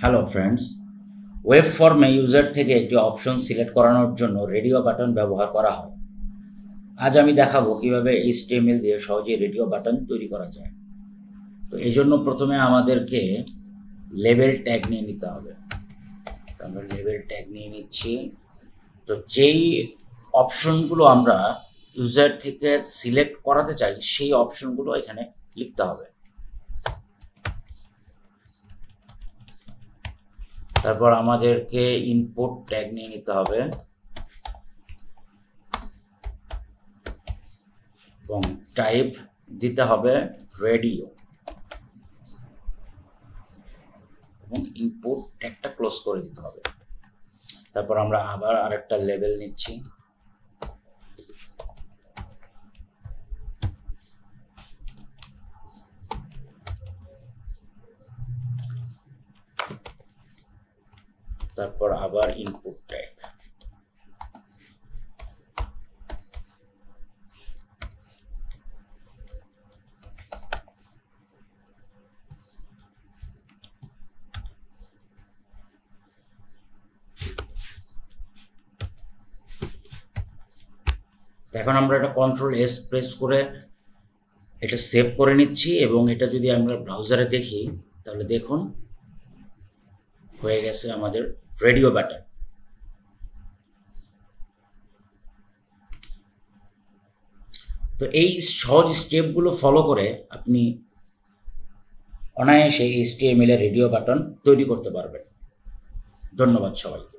Hello friends, web ফর্মে user থেকে একটি অপশন সিলেক্ট করানোর জন্য রেডিও বাটন ব্যবহার করা হয়। আজ আমি দেখাবো কিভাবে HTML দিয়ে সহজেই রেডিও বাটন তৈরি করা যায়। তো এই জন্য প্রথমে আমাদেরকে লেবেল ট্যাগ নিয়ে নিতে হবে। আমরা লেবেল ট্যাগ নিয়ে নিচ্ছি। তো যেই অপশনগুলো আমরা ইউজার থেকে সিলেক্ট করাতে চাই সেই অপশনগুলো এখানে লিখতে হবে। তারপর আমাদেরকে ইনপুট ট্যাগ নিয়ে নিতে হবে এবং টাইপ দিতে হবে রেডিও এবং ইনপুট ট্যাগটা ক্লোজ করে দিতে হবে। তারপর আমরা আবার আরেকটা লেবেল নিচ্ছি। তারপর আবার ইনপুট ট্যাগ। এখন আমরা এটা Ctrl+S প্রেস করে এটা সেভ করে নিচ্ছি এবং এটা যদি আমরা ব্রাউজারে দেখি তাহলে দেখুন হয়ে গেছে আমাদের রেডিও বাটন। তো এই সহজ স্টেপগুলো ফলো করে আপনি অনায়াসে HTML এর রেডিও বাটন তৈরি করতে পারবেন। ধন্যবাদ সবাইকে।